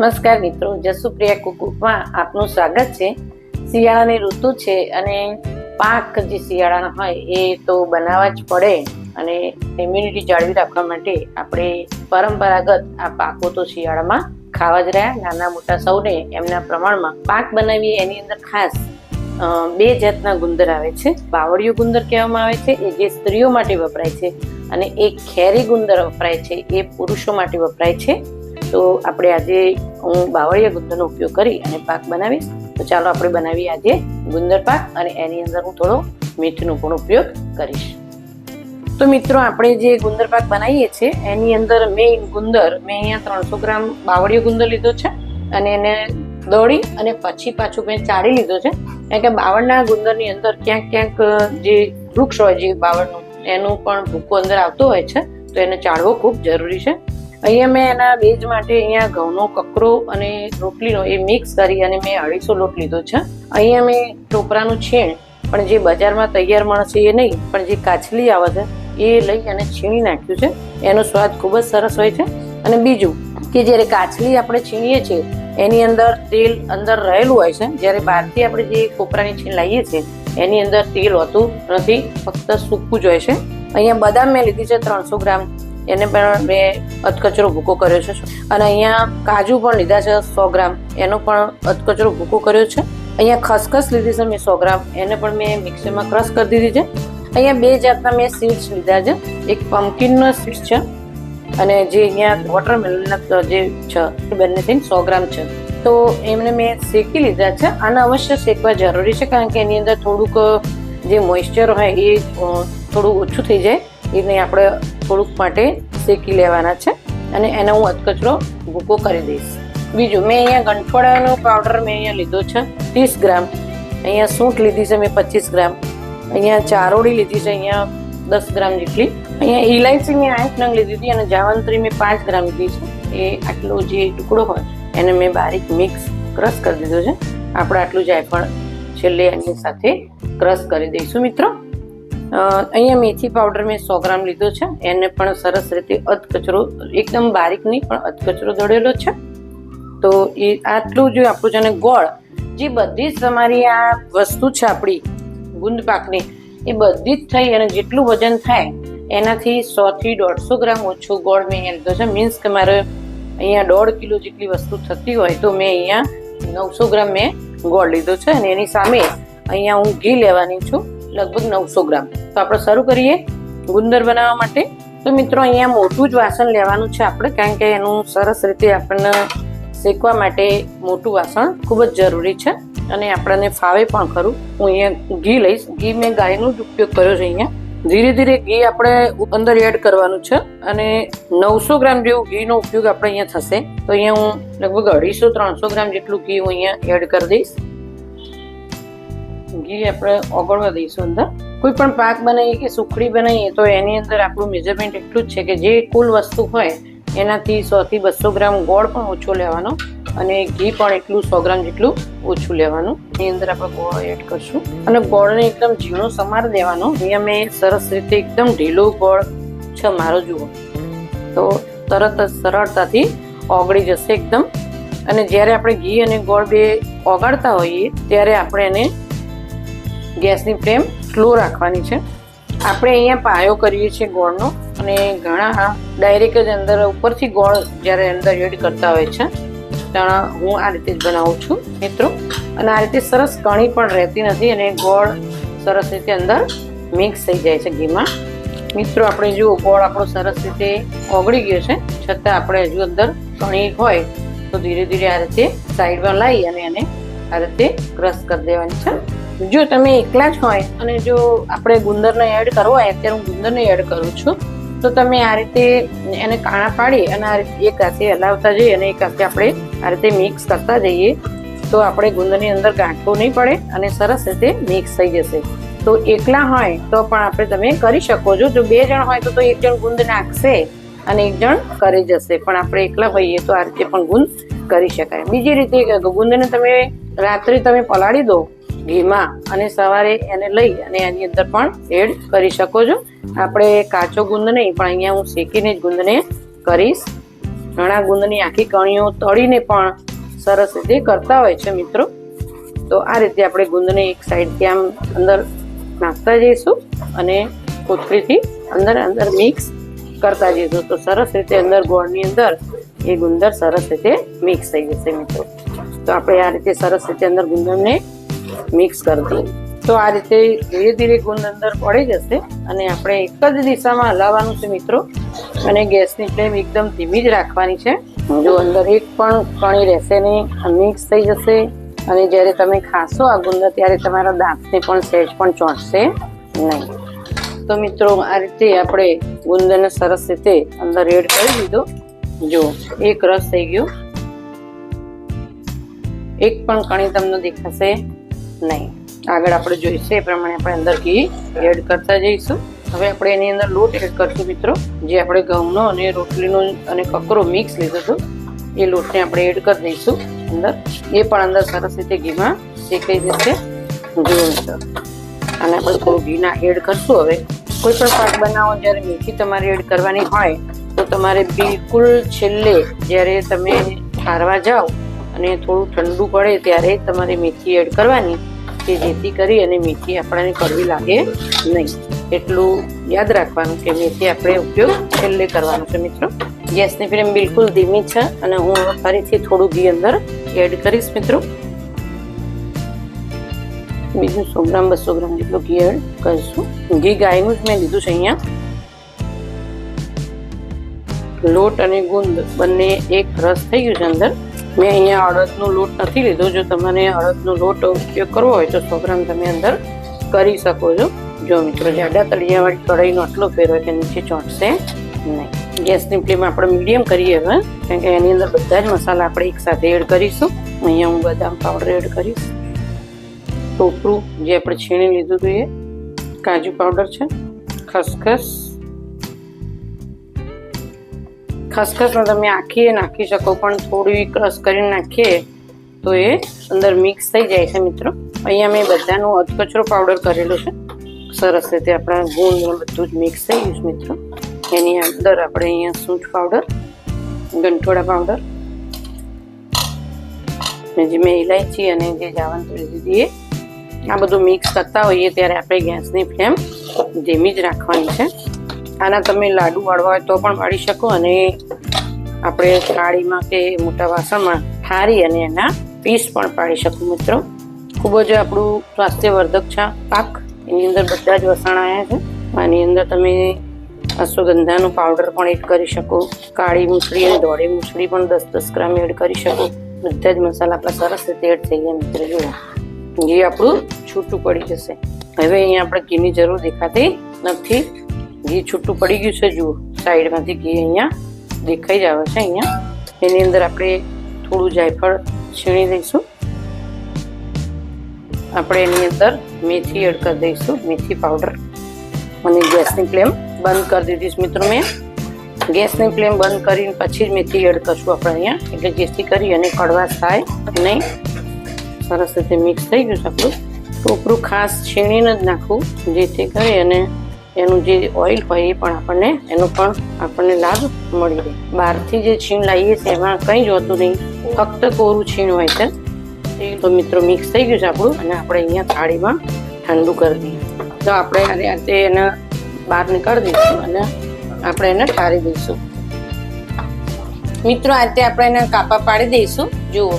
નમસ્કાર મિત્રો, જસુપ્રિયા કુકમાં આપનું સ્વાગત છે। શિયાળાની ઋતુ છે અને પાક જે શિયાળાના હોય એ તો બનાવવા જ પડે અને ઇમ્યુનિટી જાળવી રાખવા માટે આપણે પરંપરાગત આ પાકો તો શિયાળામાં ખાવા જ રહ્યા। નાના મોટા સૌને એમના પ્રમાણમાં પાક બનાવીએ। એની અંદર ખાસ બે જાતના ગુંદર આવે છે। બાવળિયો ગુંદર કહેવામાં આવે છે, એ જે સ્ત્રીઓ માટે વપરાય છે, અને એક ખેરી ગુંદર વપરાય છે, એ પુરુષો માટે વપરાય છે। તો આપણે આજે હું બાવળિયા ગુંદરનો ઉપયોગ કરી અને પાક બનાવીશ। તો ચાલો આપણે બનાવીએ આજે ગુંદર પાક, અને એની અંદર હું થોડો મીઠનો પણ ઉપયોગ કરીશ। તો મિત્રો, આપણે જે ગુંદર પાક બનાવીએ છીએ એની અંદર મેઇન ગુંદર મેં અહીંયા 300 ગ્રામ બાવળિયો ગુંદર લીધો છે, અને એને દળી અને પછી પાછું મેં ચાળી લીધો છે। કારણ કે બાવળના ગુંદરની અંદર ક્યાંક ક્યાંક જે વૃક્ષ હોય જે બાવળનું, એનું પણ ભૂકો અંદર આવતો હોય છે, તો એને ચાળવો ખૂબ જરૂરી છે। અહીંયા મેં એના બેઝ માટે અહીંયા ઘઉંનો કકરો અને રોટલીનો એ મિક્સ કરી અને મેં 250 લોટ લીધો છે। અહીંયા મેં ટોપરાનું છીણ, પણ જે બજારમાં તૈયાર મળે છે એ નહીં, પણ જે કાચલી આવે છે એ લઈ અને છીણી નાખ્યું છે। એનો સ્વાદ ખૂબ જ સરસ હોય છે। અને બીજું કે જ્યારે કાચલી આપણે છીણીએ છીએ એની અંદર તેલ અંદર રહેલું હોય છે, જ્યારે બહારથી આપણે જે કોપરાની છીણ લાવીએ છીએ એની અંદર તેલ હોતું નથી, ફક્ત સૂકું જ હોય છે। અહીંયા બદામ મેં લીધી છે 300 ગ્રામ, એને પણ મેં અધકચરો ભૂકો કર્યો છે। અને અહીંયા કાજુ પણ લીધા છે 100 ગ્રામ, એનો પણ અધકચરો ભૂકો કર્યો છે। અહીંયા ખસખસ લીધી છે મેં 100 ગ્રામ, એને પણ મેં મિક્સરમાં ક્રશ કરી દીધી છે। અહીંયા બે જાતના મેં સીડ્સ લીધા છે, એક પમ્પકિનનો સીડ્સ છે અને જે અહીંયા વોટરમેલનના જે છે એ બંને થઈને 100 ગ્રામ છે। તો એમને મેં શેકી લીધા છે। આને અવશ્ય શેકવા જરૂરી છે, કારણ કે એની અંદર થોડુંક જે મોઇસ્ચર હોય એ થોડું ઓછું થઈ જાય, એને આપણે થોડુંક માટે શેકી લેવાના છે, અને એનો હું અધકચરો ભૂકો કરી દઈશ। બીજું મેં અહીંયા ગંઠોડાનો પાવડર મેં અહીંયા લીધો છે 30 ગ્રામ, અહીંયા સૂંઠ લીધી છે મેં 25 ગ્રામ, અહીંયા ચારોડી લીધી છે અહીંયા 10 ગ્રામ જેટલી, અહીંયા ઇલાયચી મેં 8 નંગ લીધી હતી, અને જાવંત્રી મેં 5 ગ્રામ લીધી છે। એ આટલો જે ટુકડો હોય એને મેં બારીક મિક્સ ક્રશ કરી દીધો છે। આપણે આટલું જાયફળ છેલ્લે એની સાથે ક્રશ કરી દઈશું મિત્રો। અહીંયા મેથી પાવડર મેં 100 ગ્રામ લીધો છે, એને પણ સરસ રીતે અધકચરો, એકદમ બારીક નહીં પણ અધકચરો દળેલો છે। તો એ આટલું જે આપણું છે, ને ગોળ, જે બધી જ તમારી આ વસ્તુ છે આપણી ગુંદ પાકની, એ બધી જ થઈ અને જેટલું વજન થાય એનાથી 100 થી 150 ગ્રામ ઓછો ગોળ મેં અહીંયા લીધો છે। મીન્સ કે મારે અહીંયા 1.5 કિલો જેટલી વસ્તુ થતી હોય તો મેં અહીંયા 900 ગ્રામ મેં ગોળ લીધો છે, અને એની સામે અહીંયા હું ઘી લેવાની છું લગભગ 900 ગ્રામ। તો આપણે શરૂ કરીએ ગુંદર બનાવવા માટે। તો મિત્રો, અહીંયા મોટું જ વાસણ લેવાનું છે આપણે, કારણ કે એનું સરસ રીતે આપણને શેકવા માટે મોટું વાસણ ખૂબ જ જરૂરી છે, અને આપણને ફાવે પણ ખરું। હું અહીંયા ઘી લઈશ। ઘી મેં ગાયનો જ ઉપયોગ કર્યો છે। અહીંયા ધીરે ધીરે ઘી આપણે અંદર એડ કરવાનું છે, અને 900 ગ્રામ જેવું ઘીનો ઉપયોગ આપણે અહીંયા થશે। તો અહીંયા હું લગભગ 250-300 ગ્રામ જેટલું ઘી હું અહીંયા એડ કરી દઈશ। ઘી આપણે ઓગળવા દઈશું અંદર। કોઈ પણ પાક બનાવીએ કે સુખડી બનાવીએ તો એની અંદર આપણું મેઝરમેન્ટ એટલું જ છે કે જે કુલ વસ્તુ હોય એનાથી 100 થી 200 ગ્રામ ગોળ પણ ઓછો લેવાનો, અને ઘી પણ એટલું 100 ગ્રામ જેટલું ઓછું લેવાનું। એની અંદર આપણે ગોળ એડ કરશું, અને ગોળને એકદમ ઝીણો સમાર દેવાનો। અહીંયા મેં સરસ રીતે એકદમ ઢીલો ગોળ છે મારો, જુઓ તો તરત જ સરળતાથી ઓગળી જશે એકદમ। અને જ્યારે આપણે ઘી અને ગોળ બે ઓગાળતા હોઈએ ત્યારે આપણે એને ગેસની ફ્લેમ સ્લો રાખવાની છે। આપણે અહીંયા પાયો કરીએ છીએ ગોળનો, અને ઘણા ડાયરેક્ટ જ અંદર ઉપરથી ગોળ જ્યારે અંદર એડ કરતા હોય છે, ત્યાં હું આ રીતે જ બનાવું છું મિત્રો। અને આ રીતે સરસ કણી પણ રહેતી નથી, અને ગોળ સરસ રીતે અંદર મિક્સ થઈ જાય છે ઘીમાં। મિત્રો, આપણે જુઓ ગોળ આપણો સરસ રીતે ઓગળી ગયો છે, છતાં આપણે હજુ અંદર કણી હોય તો ધીરે ધીરે આ રીતે સાઈડમાં લાવી અને એને આ રીતે ક્રશ કરી દેવાની છે। જો તમે એકલા જ હોય અને જો આપણે ગુંદરને એડ કરવો હોય, અત્યારે હું ગુંદરને એડ કરું છું, તો તમે આ રીતે એને કાણા પાડી અને આ રીતે એક હાથે હલાવતા જઈએ અને એક હાથે આપણે આ રીતે મિક્સ કરતા જઈએ, તો આપણે ગુંદરની અંદર ગાંઠો નહીં પડે અને સરસ રીતે મિક્સ થઈ જશે। તો એકલા હોય તો પણ આપણે તમે કરી શકો છો। જો 2 જણ હોય તો એક જણ ગુંદ નાખશે અને એક જણ કરી જશે, પણ આપણે એકલા હોઈએ તો આ રીતે પણ ગુંદ કરી શકાય। બીજી રીતે ગુંદને તમે રાત્રે તમે પલાળી દો ઘીમાં, અને સવારે એને લઈ અને એની અંદર પણ એડ કરી શકો છો। આપણે કાચો ગુંદ નહીં, પણ અહીંયા હું શેકીને જ ગુંદને કરીશ। ઘણા ગુંદની આખી કણીઓ તળીને પણ સરસ રીતે કરતા હોય છે મિત્રો. તો આ રીતે આપણે ગુંદને એક સાઈડથી આમ અંદર નાખતા જઈશું અને કોથળીથી અંદર મિક્સ કરતા જઈશું. તો સરસ રીતે અંદર ગોળની અંદર એ ગુંદર સરસ રીતે મિક્સ થઈ જશે મિત્રો. તો આપણે આ રીતે સરસ રીતે અંદર ગુંદરને મિક્સ કરી દઈએ. તો આ રીતે ધીરે ધીરે ગુંદ અંદર પડી જશે અને આપણે એક જ દિશામાં હલાવવાનું છે મિત્રો. અને ગેસની ફ્લેમ એકદમ ધીમી જ રાખવાની છે. જો અંદર એક પણ કણી રહેશે નહીં, મિક્સ થઈ જશે. અને જ્યારે તમે ખાશો આ ગુંદર ત્યારે તમારા દાંતને પણ સહેજ પણ ચોંટશે નહીં. તો મિત્રો આ રીતે આપણે ગુંદરને સરસ રીતે અંદર એડ કરી દીધો. જો એક રસ થઈ ગયો, એક પણ કણી તમને દેખાશે નહીં. આગળ આપણે જોઈશું એ પ્રમાણે આપણે અંદર ઘી એડ કરતા જઈશું. હવે આપણે એની અંદર લોટ એડ કરશું મિત્રો. જે આપણે ઘઉંનો અને રોટલીનો અને કકરો મિક્સ લીધો હતો એ લોટને આપણે એડ કરી દઈશું અંદર. એ પણ અંદર સરસ રીતે ઘીમાં શેકાઈ જશે. જુઓ મિત્રો, અને આપણે થોડું ઘીના એડ કરશું. હવે કોઈ પણ પાક બનાવો જ્યારે મેથી તમારે એડ કરવાની હોય તો તમારે બિલકુલ છેલ્લે જ્યારે તમે ખારવા જાઓ અને થોડું ઠંડુ પડે ત્યારે તમારે મેથી એડ કરવાની, કે જેથી કરી અને મેથી આપણને કડવી લાગે નહીં. એટલું યાદ રાખવાનું કે મેથી આપણે ઉપયોગ છેલ્લે કરવાનો છે મિત્રો. ગેસની ફ્લેમ બિલકુલ ધીમી છે અને હું ફરીથી થોડું ઘી અંદર એડ કરીશ મિત્રો. બીજું 100 ગ્રામ 200 ગ્રામ જેટલું ઘી એડ કરીશું. ઘી ગાયનું જ મેં લીધું છે અહીંયા. લોટ અને ગુંદ બંને એક રસ થઈ ગયું છે અંદર. મેં અહીંયા અડદનો લોટ નથી લીધો. જો તમારે અડદનો લોટ ઉપયોગ કરવો હોય તો 100 ગ્રામ તમે અંદર કરી શકો છો. જો મિત્રો, જાડા તળિયાવાળી કઢાઈનો આટલો ફેર હોય કે નીચે ચોંટશે નહીં. ગેસની ફ્લેમ આપણે મીડિયમ કરીએ હવે, કારણ કે એની અંદર બધા જ મસાલા આપણે એક સાથે એડ કરીશું. અહીંયા હું બદામ પાવડર એડ કરીશ, ટોપરું જે આપણે છીણી લીધું હતું એ, કાજુ પાવડર છે, ખસખસને તમે આખી નાખી શકો, પણ થોડી ક્રશ કરીને નાખીએ તો એ અંદર મિક્સ થઈ જાય છે મિત્રો. અહીંયા મેં બધાનો અધકચરો પાવડર કરેલો છે. સરસ રીતે આપણા ગુંદ બધું જ મિક્સ થઈ ગયું છે મિત્રો. એની અંદર આપણે અહીંયા સૂંઠ પાવડર, ગંઠોડા પાવડર, જે મેં ઇલાયચી અને જે જાવંત્રી લીધી એ, આ બધું મિક્સ કરતા હોઈએ ત્યારે આપણે ગેસની ફ્લેમ ધીમી જ રાખવાની છે. આના તમે લાડુ વાળવા હોય તો પણ વાળી શકો અને આપણે થાળીમાં કે મોટા વાસણમાં ઠારી અને એના પીસ પણ પાડી શકો મિત્રો. ખૂબ જ આપણું સ્વાસ્થ્યવર્ધક છે પાક. એની અંદર બધા જ વસાણ આવ્યા છે. આની અંદર તમે અશ્વગંધાનો પાવડર પણ એડ કરી શકો, કાળી મૂછળી અને ધોળી મૂછળી પણ 10-10 ગ્રામ એડ કરી શકો. બધા જ મસાલા આપણા સરસ રીતે એડ થઈ ગયા મિત્રો. જુઓ, ઘી આપણું છૂટું પડી જશે. હવે અહીંયા આપણે ઘીની જરૂર દેખાતી નથી. ઘી છૂટું પડી ગયું છે. જુઓ, સાઈડમાંથી ઘી અહીંયા દેખાઈ જ આવે છે. અહીંયા એની અંદર આપણે થોડું જાયફળ છીણી દઈશું. આપણે એની અંદર મેથી એડ કરી દઈશું, મેથી પાવડર. અને ગેસની ફ્લેમ બંધ કરી દીધી છે મિત્રો. મેં ગેસની ફ્લેમ બંધ કરીને પછી જ મેથી એડ કરશું આપણે અહીંયા, એટલે જેથી કરી અને કડવાશ થાય નહીં. સરસ રીતે મિક્સ થઈ ગયું છે આપણું. ટોપરું ખાસ છીણીને જ નાખવું, જેથી કરી અને એનું જે ઓઇલ હોય એ પણ એનો પણ આપણને લાભ મળી રહે. બહારથી જે છીણ લાવીએ છીએ એમાં કંઈ જ હોતું નહીં, ફક્ત કોરું છીણ હોય છે. તો મિત્રો મિક્સ થઈ ગયું છે આપણું અને આપણે અહીંયા થાળીમાં ઠંડુ કરી દઈએ. તો આપણે આ રીતે એને બહાર નીકાળી દઈશું અને આપણે એને ઠારી દઈશું મિત્રો. આ રીતે આપણે એને કાપા પાડી દઈશું. જુઓ,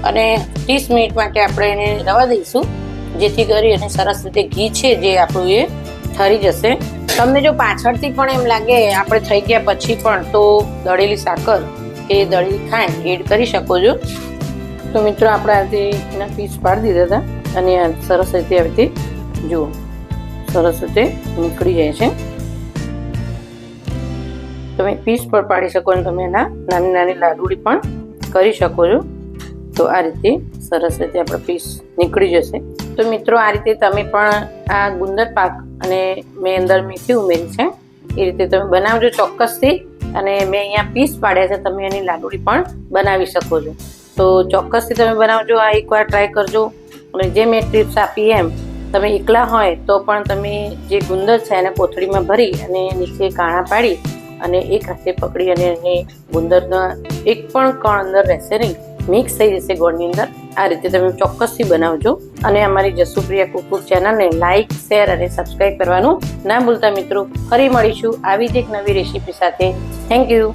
અને 30 મિનિટ માટે આપણે એને રવા દઈશું, જેથી કરી અને સરસ રીતે ઘી છે જે આપણું એ ઠરી જશે. તમને જો પાછળથી પણ એમ લાગે આપણે થઈ ગયા પછી પણ, તો દળેલી સાકર કે દળેલી ખાંડ એડ કરી શકો છો. તો મિત્રો આપણે આજે એના પીસ પાડી દીધા હતા અને સરસ રીતે આવી રીતે જુઓ, સરસ રીતે નીકળી જાય છે. તમે પીસ પણ પાડી શકો અને તમે એના નાની નાની લાડુડી પણ કરી શકો છો. તો આ રીતે સરસ રીતે આપણા પીસ નીકળી જશે. તો મિત્રો આ રીતે તમે પણ આ ગુંદર પાક અને મેં અંદર મેથી ઉમેરી છે એ રીતે તમે બનાવજો ચોક્કસથી. અને મેં અહીંયા પીસ પાડ્યા છે, તમે એની લાડુડી પણ બનાવી શકો છો. તો ચોક્કસથી તમે બનાવજો, આ એકવાર ટ્રાય કરજો. અને જે મેં ટિપ્સ આપી એમ તમે એકલા હોય તો પણ તમે જે ગુંદર છે એને કોથળીમાં ભરી અને નીચે કાણા પાડી અને એક હાથે પકડી અને એને ગુંદરના એક પણ કણ અંદર રહેશે નહીં, મિક્સ થઈ જશે ગોળની અંદર. આ રીતે તમે ચોક્કસથી બનાવજો અને અમારી જસુપ્રિયા કુકબુક ચેનલને લાઇક, શેર અને સબસ્ક્રાઇબ કરવાનું ના ભૂલતા મિત્રો. ફરી મળીશું આવી જ એક નવી રેસીપી સાથે. Thank you.